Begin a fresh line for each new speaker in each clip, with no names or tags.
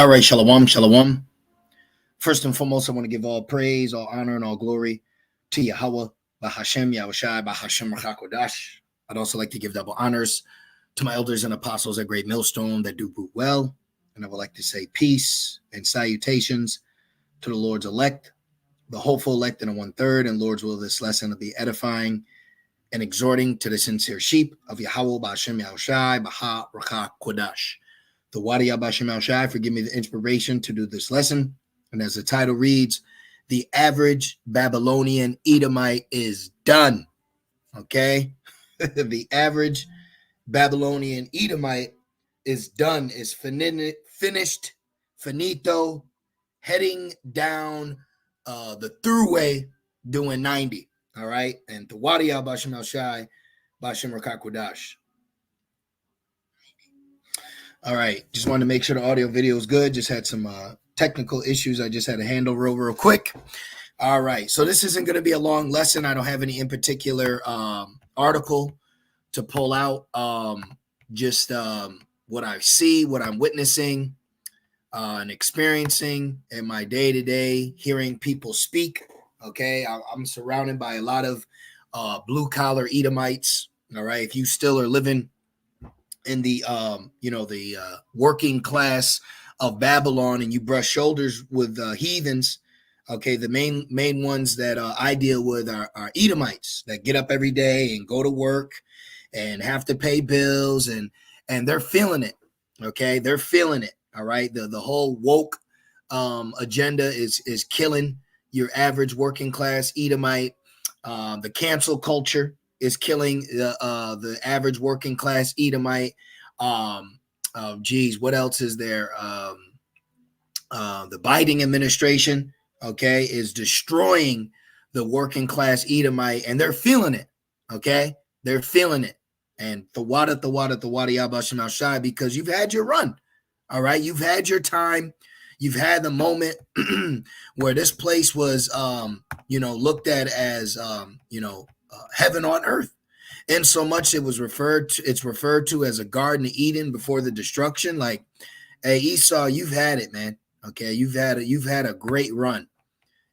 All right, shalom, shalom. First and foremost, I want to give all praise, all honor, and all glory to Yahweh, Bahashem, Yahushai, Bahashem, Rachakodash. I'd also like to give double honors to my elders and apostles at Great Millstone that do boot well. And I would like to say peace and salutations to the Lord's elect, the hopeful elect in a 1/3, and Lord's will this lesson will be edifying and exhorting to the sincere sheep of Yahweh, Bahashem, Yahushai, Baha, Rachakodash. The Wadi Yabashim Al Shai for giving me the inspiration to do this lesson. And as the title reads, the average Babylonian Edomite is done. Okay? The average Babylonian Edomite is done, is finished, finito, heading down the throughway doing 90. All right? And the Wadi Yabashim Al Shai, Bashim Rakakwadash. All right, just wanted to make sure the audio video is good. Just had some technical issues I just had to handle real quick. All right, so this isn't going to be a long lesson. I don't have any in particular article to pull out. Just what I see, what I'm witnessing and experiencing in my day-to-day, hearing people speak. Okay, I'm surrounded by a lot of blue-collar Edomites. All right, if you still are living in the working class of Babylon and you brush shoulders with heathens, okay, the main ones that I deal with are Edomites that get up every day and go to work and have to pay bills, and they're feeling it. Okay, they're feeling it. All right, the whole woke agenda is killing your average working class Edomite. The cancel culture is killing the average working class Edomite. What else is there? The Biden administration, okay, is destroying the working class Edomite, and they're feeling it. Okay, they're feeling it. And the wada Yabashim Al Shai, because you've had your run. All right, you've had your time. You've had the moment where this place was, looked at as, heaven on earth, in so much it's referred to as a Garden of Eden before the destruction. Like, hey, Esau, you've had it, man. Okay, you've had a great run,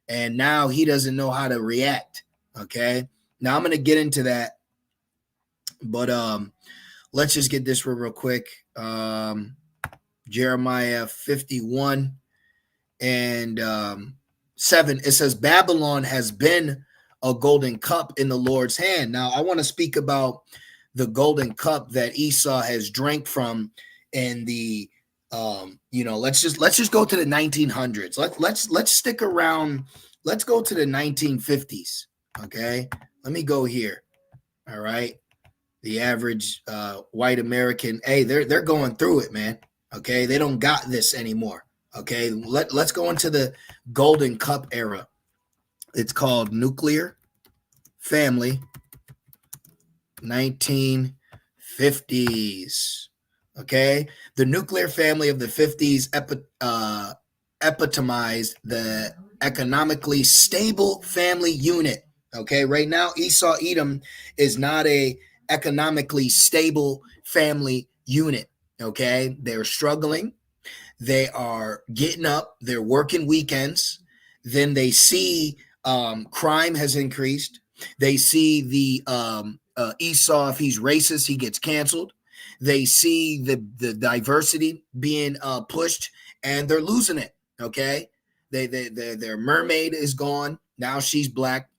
and now he doesn't know how to react. Okay, now I'm gonna get into that, but let's just get this real quick. Jeremiah 51 and 7. It says, Babylon has been a golden cup in the Lord's hand. Now, I want to speak about the golden cup that Esau has drank from in the, let's just go to the 1900s. Let's stick around. Let's go to the 1950s. Okay, let me go here. All right, the average white American, hey, they're going through it, man. Okay, they don't got this anymore. Okay, let's go into the golden cup era. It's called nuclear family, 1950s. Okay, the nuclear family of the 50s epitomized the economically stable family unit. Okay, right now Esau Edom is not a economically stable family unit. Okay, they're struggling. They are getting up. They're working weekends. Then they see crime has increased. They see the Esau, if he's racist, he gets canceled. They see the diversity being pushed, and they're losing it. Okay, their mermaid is gone. Now she's black.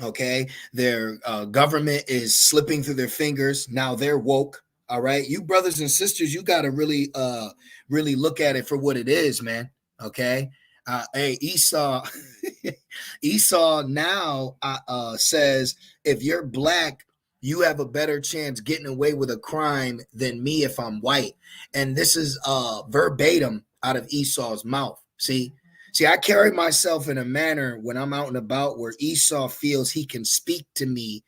Okay, their government is slipping through their fingers. Now they're woke. All right, you brothers and sisters, you got to really look at it for what it is, man. Okay, hey, Esau, Esau now says, if you're black, you have a better chance getting away with a crime than me if I'm white. And this is verbatim out of Esau's mouth. See, I carry myself in a manner when I'm out and about where Esau feels he can speak to me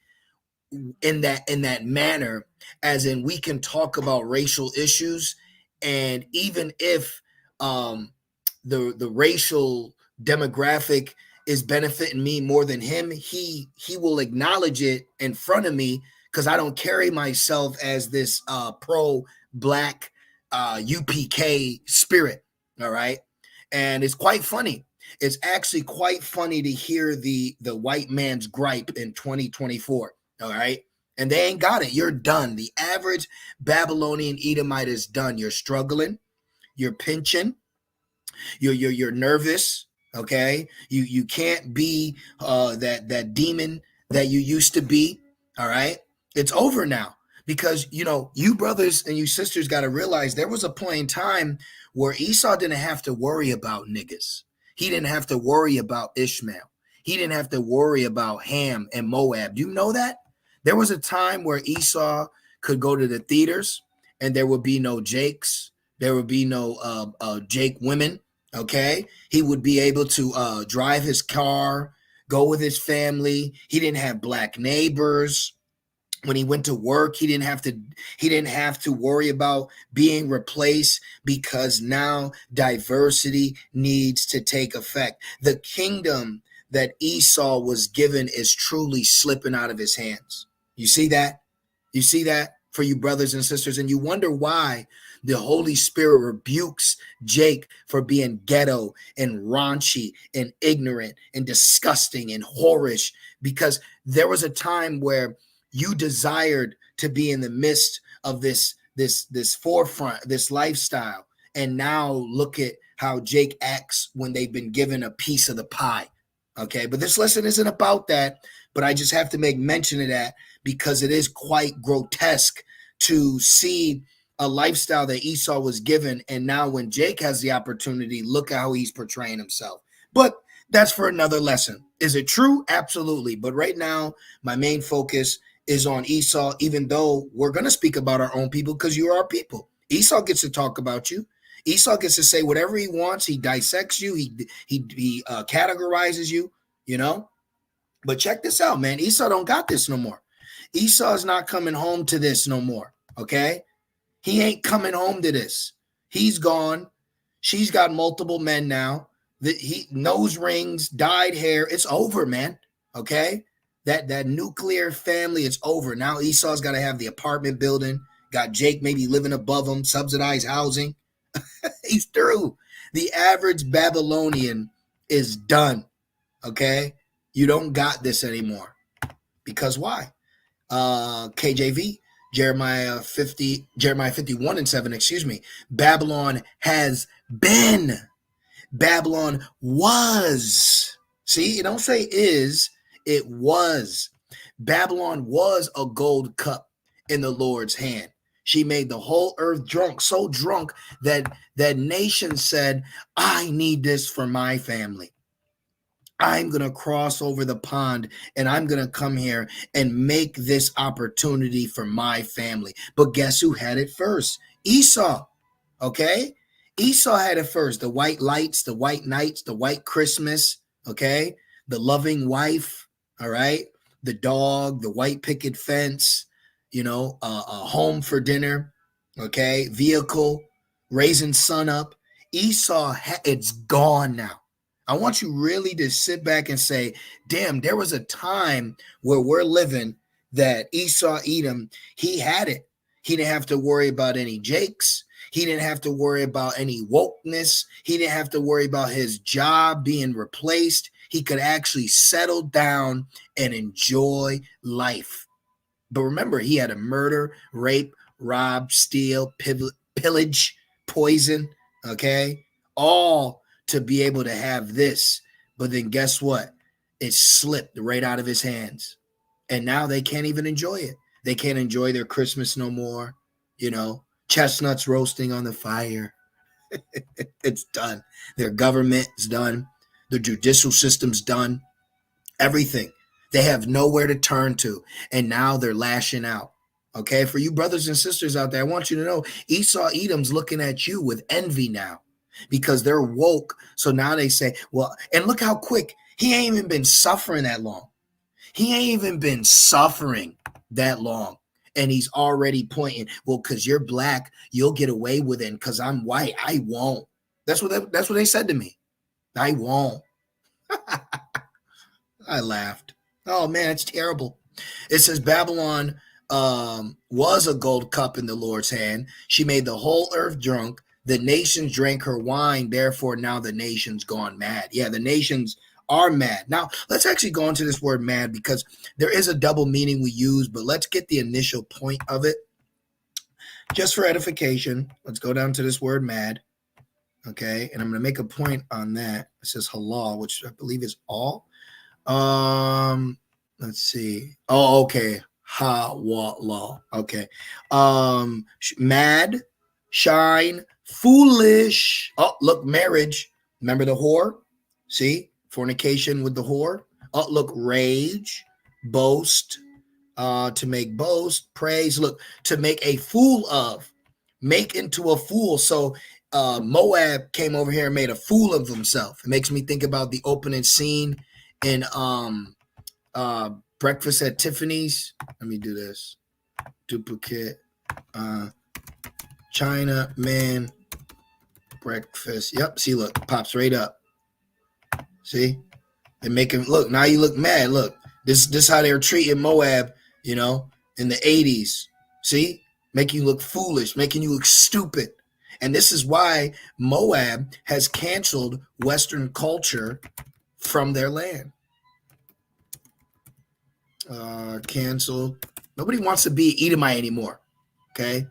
in that manner, as in we can talk about racial issues, and even if the racial demographic is benefiting me more than him, he will acknowledge it in front of me, because I don't carry myself as this pro-black UPK spirit. All right. And it's quite funny. It's actually quite funny to hear the white man's gripe in 2024. All right. And they ain't got it. You're done. The average Babylonian Edomite is done. You're struggling. You're pinching. You're nervous. Okay. You can't be that demon that you used to be. All right. It's over now. Because you brothers and you sisters got to realize there was a point in time where Esau didn't have to worry about niggas. He didn't have to worry about Ishmael. He didn't have to worry about Ham and Moab. Do you know that? There was a time where Esau could go to the theaters and there would be no Jakes. There would be no Jake women. Okay. He would be able to drive his car, go with his family. He didn't have black neighbors. When he went to work, he didn't have to worry about being replaced, because now diversity needs to take effect. The kingdom that Esau was given is truly slipping out of his hands. You see that? You see that, for you brothers and sisters? And you wonder why the Holy Spirit rebukes Jake for being ghetto and raunchy and ignorant and disgusting and whorish, because there was a time where you desired to be in the midst of this forefront, this lifestyle. And now look at how Jake acts when they've been given a piece of the pie. Okay, but this lesson isn't about that, but I just have to make mention of that because it is quite grotesque to see a lifestyle that Esau was given. And now when Jake has the opportunity, look at how he's portraying himself. But that's for another lesson. Is it true? Absolutely. But right now, my main focus is on Esau, even though we're going to speak about our own people because you're our people. Esau gets to talk about you. Esau gets to say whatever he wants. He dissects you. He categorizes you, But check this out, man. Esau don't got this no more. Esau's not coming home to this no more, okay? He ain't coming home to this. He's gone. She's got multiple men now. He nose rings, dyed hair. It's over, man, okay? That nuclear family is over. Now Esau's got to have the apartment building. Got Jake maybe living above him, subsidized housing. He's through. The average Babylonian is done. Okay? You don't got this anymore. Because why? KJV, Jeremiah 51:7, Babylon has been. Babylon was. See, it don't say is, it was. Babylon was a gold cup in the Lord's hand. She made the whole earth drunk, so drunk that nation said, I need this for my family. I'm going to cross over the pond and I'm going to come here and make this opportunity for my family. But guess who had it first? Esau. Okay? Esau had it first. The white lights, the white nights, the white Christmas. Okay? The loving wife. All right? The dog, the white picket fence, a home for dinner. Okay? Vehicle, raising son up. Esau, it's gone now. I want you really to sit back and say, damn, there was a time where we're living that Esau, Edom, he had it. He didn't have to worry about any Jakes. He didn't have to worry about any wokeness. He didn't have to worry about his job being replaced. He could actually settle down and enjoy life. But remember, he had to murder, rape, rob, steal, pillage, poison, okay? All to be able to have this. But then guess what? It slipped right out of his hands. And now they can't even enjoy it. They can't enjoy their Christmas no more. Chestnuts roasting on the fire. It's done. Their government's done. The judicial system's done. Everything. They have nowhere to turn to. And now they're lashing out. Okay? For you brothers and sisters out there, I want you to know Esau Edom's looking at you with envy now. Because they're woke. So now they say, well, and look how quick. He ain't even been suffering that long. He ain't even been suffering that long. And he's already pointing, well, because you're black, you'll get away with it. And because I'm white, I won't. That's what they said to me. I won't. I laughed. Oh, man, it's terrible. It says Babylon was a gold cup in the Lord's hand. She made the whole earth drunk. The nations drank her wine, therefore now the nations gone mad. Yeah, the nations are mad. Now, let's actually go into this word mad because there is a double meaning we use, but let's get the initial point of it. Just for edification, let's go down to this word mad. Okay, and I'm going to make a point on that. It says halal, which I believe is all. Let's see. Oh, okay. Ha wa law. Okay. Mad, shine, foolish. Oh, look, marriage. Remember the whore? See? Fornication with the whore. Oh, look, rage, boast, to make boast, praise. Look, to make a fool of, make into a fool. So Moab came over here and made a fool of himself. It makes me think about the opening scene in Breakfast at Tiffany's. Let me do this. Duplicate. China man breakfast. Yep. See, look, pops right up. See, they make him look. Now you look mad. Look, this how they were treating Moab. You know, in the 80s. See, making you look foolish, making you look stupid. And this is why Moab has canceled Western culture from their land. Canceled. Nobody wants to be Edomite anymore. Okay.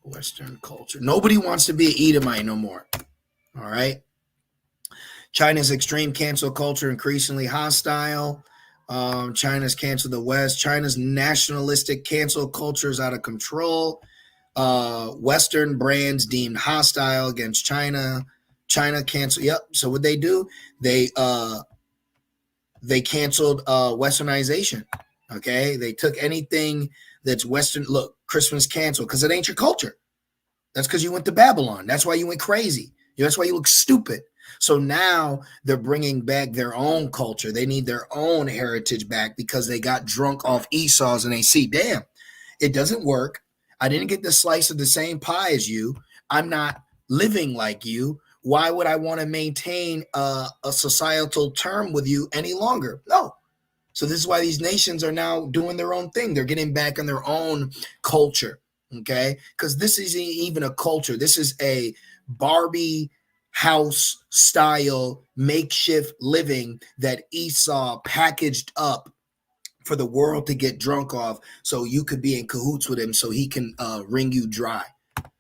Western culture. Nobody wants to be an Edomite no more. All right. China's extreme cancel culture increasingly hostile. China's canceled the West. China's nationalistic cancel culture is out of control. Western brands deemed hostile against China. China canceled. Yep. So what they do? They canceled Westernization. Okay. They took anything that's Western. Look, Christmas canceled because it ain't your culture. That's because you went to Babylon. That's why you went crazy. That's why you look stupid. So now they're bringing back their own culture. They need their own heritage back because they got drunk off Esau's and they see, damn, it doesn't work. I didn't get the slice of the same pie as you. I'm not living like you. Why would I want to maintain a societal term with you any longer? No. So this is why these nations are now doing their own thing. They're getting back on their own culture. Okay. Because this isn't even a culture. This is a Barbie house style makeshift living that Esau packaged up for the world to get drunk off so you could be in cahoots with him so he can wring you dry.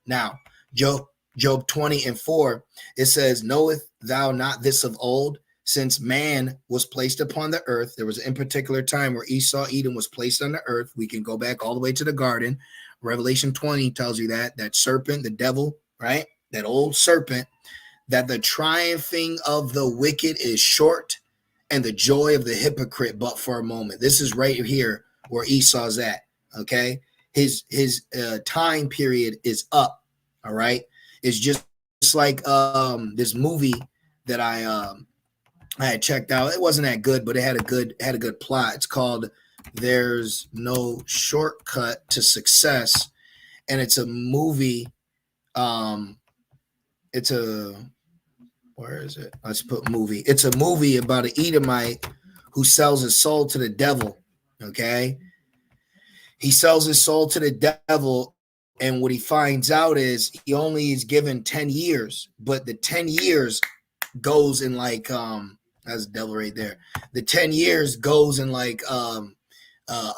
Now, Job 20:4, it says, knoweth thou not this of old, since man was placed upon the earth? There was in particular time where Esau, Edom was placed on the earth. We can go back all the way to the garden. Revelation 20 tells you that serpent, the devil, right? That old serpent, that the triumphing of the wicked is short and the joy of the hypocrite but for a moment. This is right here where Esau's at, okay? His time period is up, all right? It's just like this movie that I had checked out. It wasn't that good, but it had a good plot. It's called There's No Shortcut to Success, and it's a movie. It's a Where is it? Let's put movie. It's a movie about an Edomite who sells his soul to the devil. Okay. He sells his soul to the devil. And what he finds out is he only is given 10 years, but the 10 years goes in like, that's the devil right there. The 10 years goes in like a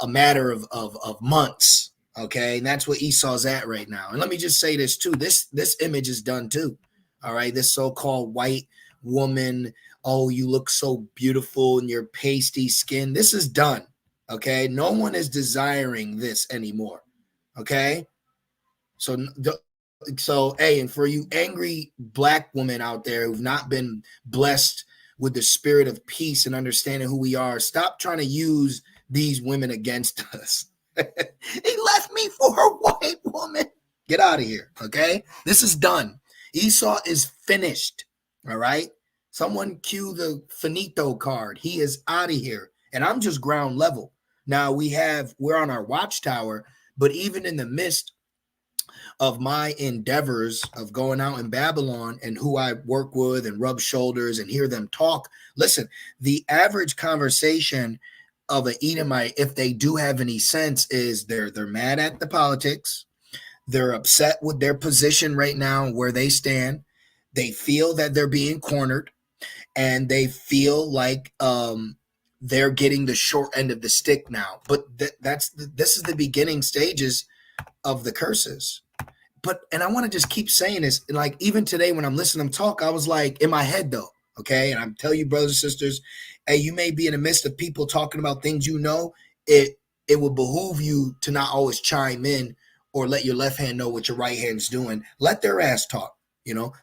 matter of months. Okay. And that's where Esau's at right now. And let me just say this too. This image is done too. All right, this so-called white woman, oh, you look so beautiful in your pasty skin. This is done, okay? No one is desiring this anymore, okay? So, hey, and for you angry black women out there who've not been blessed with the spirit of peace and understanding who we are, stop trying to use these women against us. He left me for a white woman. Get out of here, okay? This is done. Esau is finished, all right? Someone cue the finito card. He is out of here, and I'm just ground level. Now, we're on our watchtower, but even in the midst of my endeavors of going out in Babylon and who I work with and rub shoulders and hear them talk, listen, the average conversation of an Edomite, if they do have any sense, is they're mad at the politics. They're upset with their position right now, where they stand. They feel that they're being cornered, and they feel like they're getting the short end of the stick now. But this is the beginning stages of the curses. But and I want to just keep saying this. Like even today when I'm listening to them talk, I was like in my head though. Okay. And I'm telling you, brothers and sisters, hey, you may be in the midst of people talking about things you know. It will behoove you to not always chime in or let your left hand know what your right hand's doing. Let their ass talk.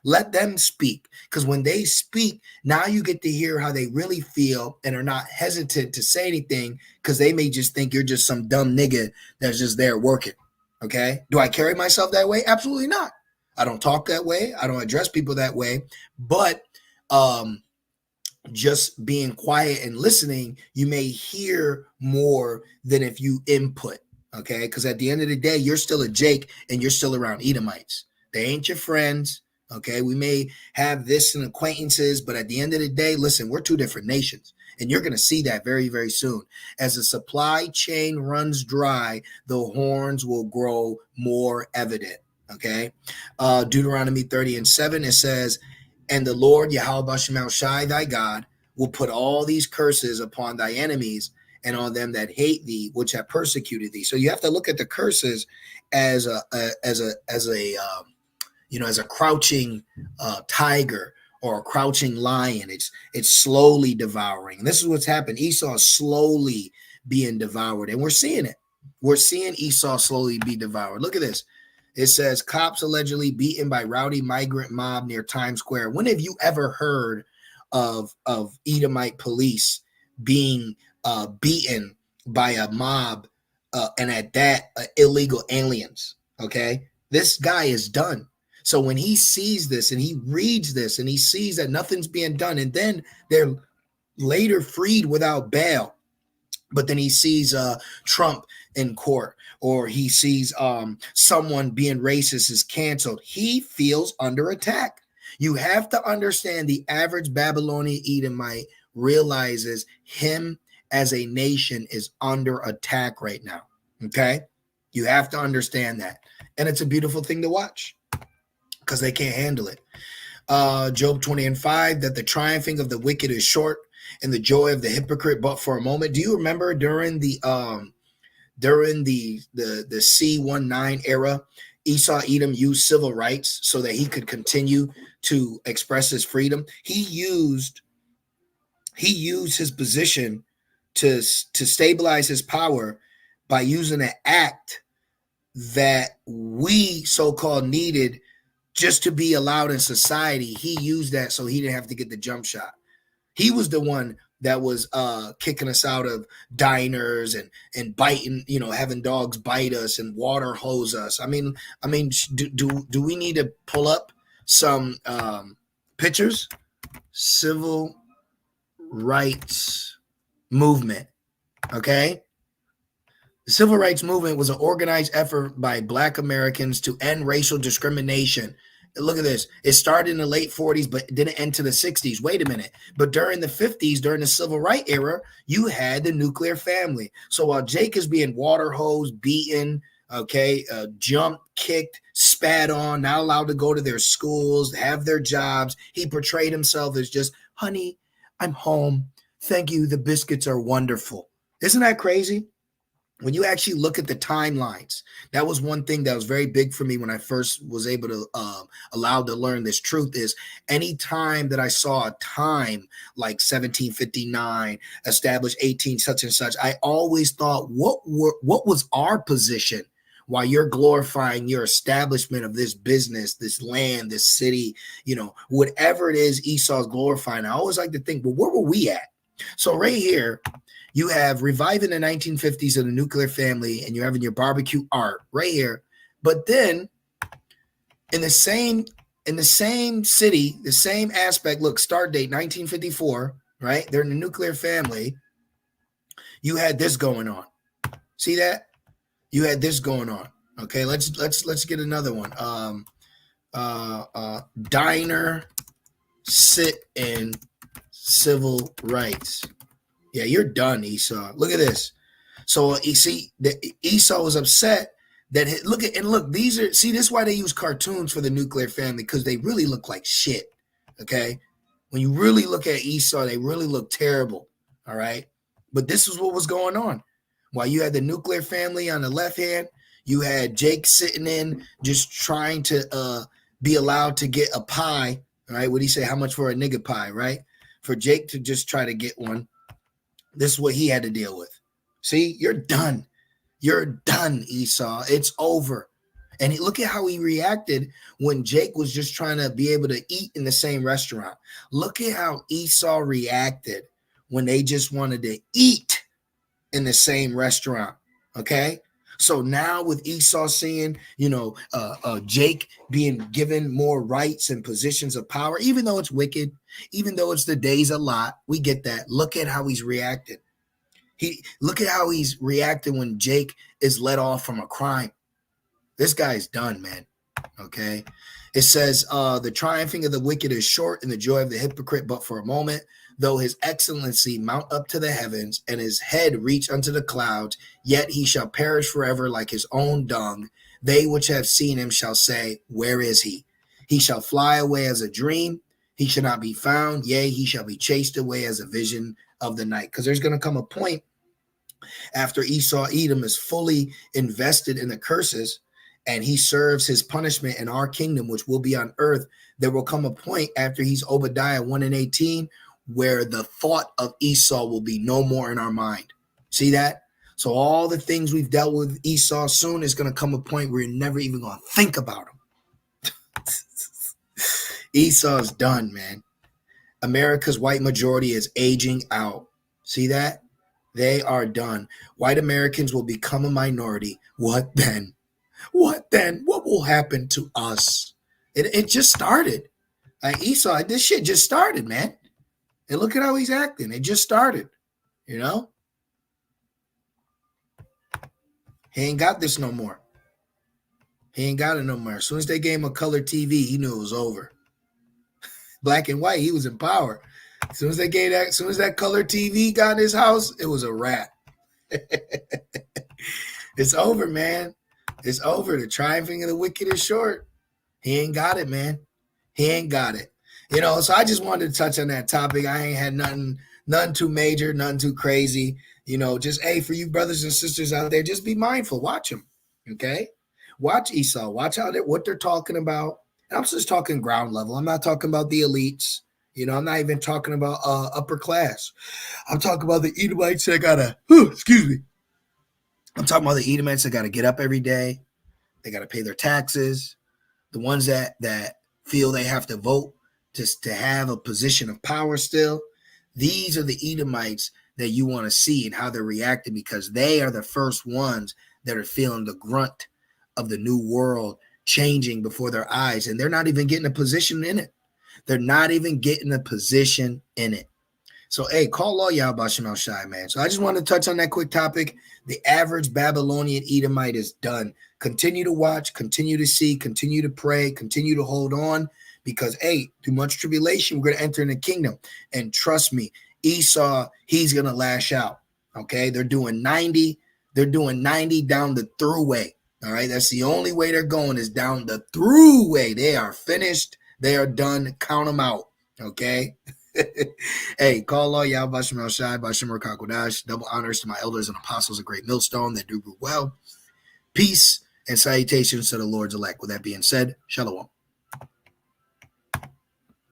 Let them speak. Because when they speak, now you get to hear how they really feel and are not hesitant to say anything, because they may just think you're just some dumb nigga that's just there working. Okay. Do I carry myself that way? Absolutely not. I don't talk that way. I don't address people that way. But just being quiet and listening, you may hear more than if you input. Okay. Because at the end of the day, you're still a Jake and you're still around Edomites. They ain't your friends. Okay. We may have this and acquaintances, but at the end of the day, listen, we're two different nations. And you're going to see that very, very soon. As the supply chain runs dry, the horns will grow more evident. Okay. Deuteronomy 30:7, it says, and the Lord, Yahweh Bashem Shai, thy God, will put all these curses upon thy enemies and on them that hate thee, which have persecuted thee. So you have to look at the curses as a crouching tiger or a crouching lion. It's slowly devouring. And this is what's happened. Esau is slowly being devoured, and we're seeing it. We're seeing Esau slowly be devoured. Look at this. It says cops allegedly beaten by rowdy migrant mob near Times Square. When have you ever heard of Edomite police being beaten by a mob and at that illegal aliens? Okay, this guy is done. So when he sees this and he reads this and he sees that nothing's being done, and then they're later freed without bail, but then he sees Trump in court, or he sees someone being racist is canceled, he feels under attack. You have to understand the average Babylonian Edomite realizes him as a nation is under attack right now. Okay? You have to understand that. And it's a beautiful thing to watch, because they can't handle it. Job 20:5, that the triumphing of the wicked is short and the joy of the hypocrite but for a moment. Do you remember during the C-19 era, Esau Edom used civil rights so that he could continue to express his freedom? He used his position to stabilize his power by using an act that we so-called needed just to be allowed in society. He used that so he didn't have to get the jump shot. He was the one that was kicking us out of diners and biting, having dogs bite us and water hose us. I mean, do we need to pull up some pictures? Civil rights movement. Okay. The civil rights movement was an organized effort by Black Americans to end racial discrimination. Look at this. It started in the late 40s, but didn't end to the 60s. Wait a minute. But during the 50s, during the civil rights era, you had the nuclear family. So while Jake is being water hosed, beaten, jumped, kicked, spat on, not allowed to go to their schools, have their jobs, he portrayed himself as just, honey, I'm home. Thank you. The biscuits are wonderful. Isn't that crazy? When you actually look at the timelines, that was one thing that was very big for me when I first was able to allowed to learn this truth. Is any time that I saw a time like 1759, established 18 such and such, I always thought, what was our position while you're glorifying your establishment of this business, this land, this city, whatever it is Esau's glorifying. I always like to think, well, where were we at? So right here, you have reviving the 1950s of the nuclear family, and you're having your barbecue art right here. But then in the same city, the same aspect, look, start date 1954, right? They're in the nuclear family. You had this going on. See that? You had this going on. Okay, let's get another one. Diner, sit in civil rights. Yeah, you're done, Esau. Look at this. So you see, Esau was upset Look, these are, see, this is why they use cartoons for the nuclear family, because they really look like shit. Okay. When you really look at Esau, they really look terrible. All right. But this is what was going on. While you had the nuclear family on the left hand, you had Jake sitting in just trying to be allowed to get a pie. All right. What do you say? How much for a nigga pie? Right. For Jake to just try to get one. This is what he had to deal with. See, you're done. You're done, Esau. It's over. And look at how he reacted when Jake was just trying to be able to eat in the same restaurant. Look at how Esau reacted when they just wanted to eat in the same restaurant. Okay. So now with Esau seeing, Jake being given more rights and positions of power, even though it's wicked, even though it's the days a lot, we get that. Look at how he's reacted. Look at how he's reacting when Jake is let off from a crime. This guy's done, man. Okay. It says, the triumphing of the wicked is short and the joy of the hypocrite but for a moment, though his excellency mount up to the heavens and his head reach unto the clouds, yet he shall perish forever like his own dung. They which have seen him shall say, where is he? He shall fly away as a dream. He shall not be found. Yea, he shall be chased away as a vision of the night. Because there's going to come a point after Esau Edom is fully invested in the curses and he serves his punishment in our kingdom, which will be on earth. There will come a point after he's Obadiah 1:18 where the thought of Esau will be no more in our mind. See that? So all the things we've dealt with Esau, soon is going to come a point where you're never even going to think about him. Esau's done, man. America's white majority is aging out. See that? They are done. White Americans will become a minority. What then? What then? What will happen to us? It just started. Esau, this shit just started, man. And look at how he's acting. It just started, you know? He ain't got this no more. He ain't got it no more. As soon as they gave him a color TV, he knew it was over. Black and white, he was in power. As soon as that color TV got in his house, it was a wrap. It's over, man. It's over. The triumphing of the wicked is short. He ain't got it, man. He ain't got it. So I just wanted to touch on that topic. I ain't had nothing too major, nothing too crazy. Just, hey, for you brothers and sisters out there, just be mindful. Watch them, okay? Watch Esau. Watch what they're talking about. And I'm just talking ground level. I'm not talking about the elites. I'm not even talking about upper class. I'm talking about the Edomites that gotta, excuse me. I'm talking about the Edomites that gotta get up every day. They gotta pay their taxes. The ones that feel they have to vote just to have a position of power still. These are the Edomites that you want to see and how they're reacting, because they are the first ones that are feeling the grunt of the new world changing before their eyes. And they're not even getting a position in it. They're not even getting a position in it. So, hey, call all y'all about Shemal Shai, man. So I just want to touch on that quick topic. The average Babylonian Edomite is done. Continue to watch, continue to see, continue to pray, continue to hold on, because, hey, through much tribulation, we're going to enter in the kingdom. And trust me, Esau, he's going to lash out. Okay, they're doing 90. They're doing 90 down the throughway. All right, that's the only way they're going, is down the throughway. They are finished. They are done. Count them out. Okay. Hey, call all y'all Bashim El Shai, Bashim Rakakodash. Double honors to my elders and apostles, a great millstone that do well. Peace and salutations to the Lord's elect. With that being said, shalom.